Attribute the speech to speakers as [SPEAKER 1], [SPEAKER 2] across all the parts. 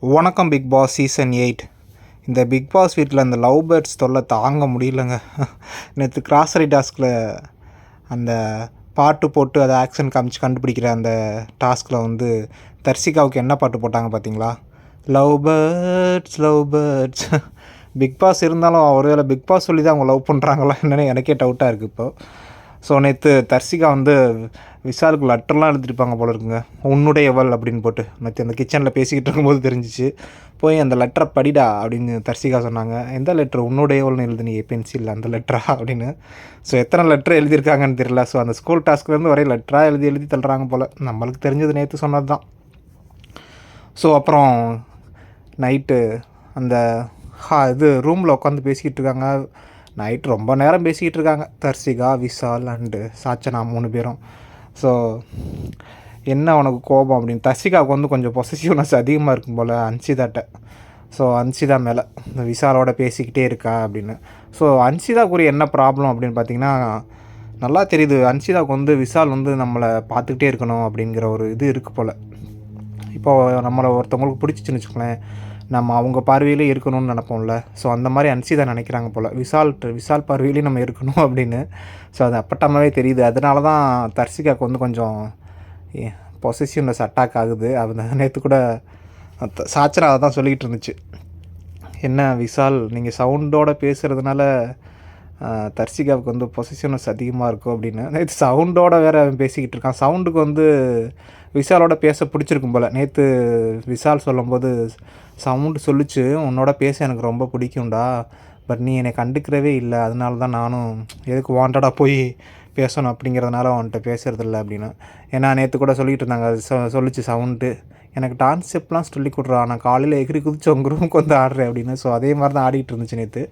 [SPEAKER 1] வணக்கம் big Boss season 8. இந்த big pass வீட்டில் அந்த லவ் பேர்ட்ஸ் தொல்லை தாங்க முடியலங்க. நேற்று கிராசரி டாஸ்கில் அந்த பாட்டு போட்டு அதை ஆக்ஷன் காமிச்சு கண்டுபிடிக்கிற அந்த டாஸ்கில் வந்து தர்சிகாவுக்கு என்ன பாட்டு போட்டாங்க பார்த்தீங்களா? Love birds love birds. Big boss இருந்தாலும் ஒருவேளை பிக் பாஸ் சொல்லி தான் அவங்க லவ் பண்ணுறாங்களா என்னன்னு எனக்கே டவுட்டாக இருக்குது இப்போ. ஸோ நேற்று தர்சிகா வந்து விஷாலுக்கு லெட்டர்லாம் எழுதிருப்பாங்க போல இருக்குங்க, உன்னுடையவள் அப்படின்னு போட்டு. நேற்று அந்த கிச்சனில் பேசிக்கிட்டு இருக்கும்போது தெரிஞ்சிச்சு. போய் அந்த லெட்டரை படிடா அப்படின்னு தர்சிகா சொன்னாங்க. எந்த லெட்ரு? உன்னுடையவள்னு எழுதுனீ பென்சில் அந்த லெட்டரா அப்படின்னு. ஸோ எத்தனை லெட்டர் எழுதியிருக்காங்கன்னு தெரியல. ஸோ அந்த ஸ்கூல் டாஸ்க்லேருந்து ஒரே லெட்டராக எழுதி தள்ளுறாங்க போல். நம்மளுக்கு தெரிஞ்சது நேற்று சொன்னது தான். ஸோ அப்புறம் நைட்டு அந்த இது ரூமில் உட்காந்து பேசிக்கிட்டு இருக்காங்க. நைட்டு ரொம்ப நேரம் பேசிக்கிட்டு இருக்காங்க தர்சிகா, விஷால் அண்டு சாச்சனா 3 பேரும். ஸோ என்ன உனக்கு கோபம் அப்படின்னு. தர்சிகாவுக்கு வந்து கொஞ்சம் பொசசிவ்னஸ் அதிகமாக இருக்கும் போல் அன்சிதாட்ட. ஸோ அன்சிதா மேலே இந்த விஷாலோட பேசிக்கிட்டே இருக்கா அப்படின்னு. ஸோ அன்சிதாக்குரிய என்ன ப்ராப்ளம் அப்படின்னு பார்த்தீங்கன்னா, நல்லா தெரியுது அன்சிதாவுக்கு வந்து விஷால் வந்து நம்மளை பார்த்துக்கிட்டே இருக்கணும் அப்படிங்கிற ஒரு இது இருக்குது போல். இப்போது நம்மளை ஒருத்தவங்களுக்கு பிடிச்சிச்சின்னு வச்சுக்கோங்களேன், நம்ம அவங்க பார்வையிலே இருக்கணும்னு நினப்போம்ல. ஸோ அந்த மாதிரி அன்சிதா நினைக்கிறாங்க போல், விஷால் பார்வையிலே நம்ம இருக்கணும் அப்படின்னு. ஸோ அது அப்பட்டமாகவே தெரியுது. அதனால தான் தர்சிகாவுக்கு வந்து கொஞ்சம் பொசசிவ்னஸ் அட்டாக் ஆகுது. அது நேற்று கூட சாச்சனா அதை தான் சொல்லிக்கிட்டு இருந்துச்சு. என்ன விஷால், நீங்கள் சவுண்டோடு பேசுகிறதுனால தர்சிகாவுக்கு வந்து பொசசிவ்னஸ் அதிகமாக இருக்கும் அப்படின்னு. நேற்று சவுண்டோடு வேறு பேசிக்கிட்டு இருக்கான். சவுண்டுக்கு வந்து விஷாலோட பேச பிடிச்சிருக்கும் போல். நேற்று விஷால் சொல்லும்போது சவுண்டு சொல்லிச்சு, உன்னோட பேச எனக்கு ரொம்ப பிடிக்கும்டா, பட் நீ என்னை கண்டுக்கிறவே இல்லை, அதனால தான் நானும் எதுக்கு வாண்டடாக போய் பேசணும் அப்படிங்கிறதுனால அவன்கிட்ட பேசுகிறதில்ல அப்படின்னு. ஏன்னா நேற்று கூட சொல்லிகிட்டு இருந்தாங்க, அது சொல்லிச்சு சவுண்டு, எனக்கு டான்ஸ் ஸ்டெப்லாம் சொல்லி கொடுறா, நான் காலையில் எகிரி குதிச்சு உங்கள் ரூமுக்கு வந்து ஆடுறேன் அப்படின்னு. ஸோ அதே மாதிரி தான் ஆடிட்டு இருந்துச்சு நேற்று.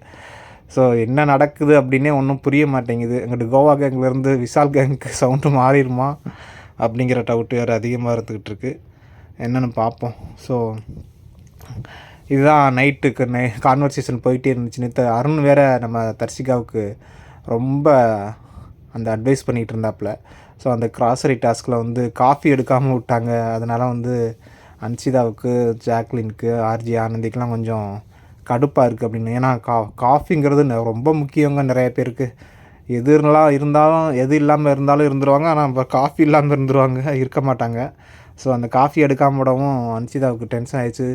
[SPEAKER 1] ஸோ என்ன நடக்குது அப்படின்னே ஒன்றும் புரிய மாட்டேங்குது. எங்கிட்ட கோவா கேங்லேருந்து விஷால் கேங்க்கு சவுண்டு மாறிடுமா அப்படிங்கிற டவுட்டு வேறு அதிகமாக இருந்துக்கிட்டு இருக்குது. என்னென்னு பார்ப்போம். ஸோ இதுதான் நைட்டுக்கு கான்வர்சேஷன் போயிட்டே இருந்துச்சு. நேற்று அருண் வேறு நம்ம தர்சிகாவுக்கு ரொம்ப அந்த அட்வைஸ் பண்ணிகிட்டு இருந்தாப்புல. ஸோ அந்த கிராசரி டாஸ்கில் வந்து காஃபி எடுக்காமல் விட்டாங்க. அதனால் வந்து அன்சிதாவுக்கு, ஜாக்லினுக்கு, ஆர்ஜி ஆனந்திக்கெலாம் கொஞ்சம் கடுப்பாக இருக்குது அப்படின்னு. ஏன்னா காஃபிங்கிறது ரொம்ப முக்கியங்க நிறைய பேருக்கு. எது இல்லாமல் இருந்தாலும் இருந்துருவாங்க. ஆனால் இப்போ காஃபி இல்லாமல் இருக்க மாட்டாங்க. ஸோ அந்த காஃபி எடுக்காமல் விடவும் அன்சிதாவுக்கு டென்ஷன் ஆகிடுச்சு.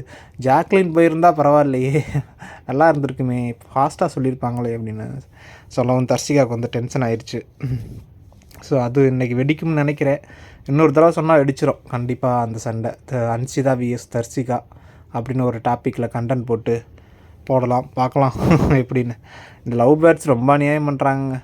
[SPEAKER 1] ஜாக்லின் போயிருந்தால் பரவாயில்லையே, நல்லா இருந்திருக்குமே, ஃபாஸ்ட்டாக சொல்லியிருப்பாங்களே அப்படின்னு சொல்லவும் தர்சிகாவுக்கு வந்து டென்ஷன் ஆயிடுச்சு. ஸோ அது இன்றைக்கி வெடிக்கும்னு நினைக்கிறேன். இன்னொரு தடவை சொன்னால் வெடிச்சிடும் கண்டிப்பாக அந்த சண்டை. அன்சிதா விஎஸ் தர்சிகா அப்படின்னு ஒரு டாப்பிக்கில் கண்டென்ட் போடலாம், பார்க்கலாம் எப்படின்னு. இந்த லவ் பேர்ட்ஸ் ரொம்ப அநியாயம் பண்ணுறாங்க.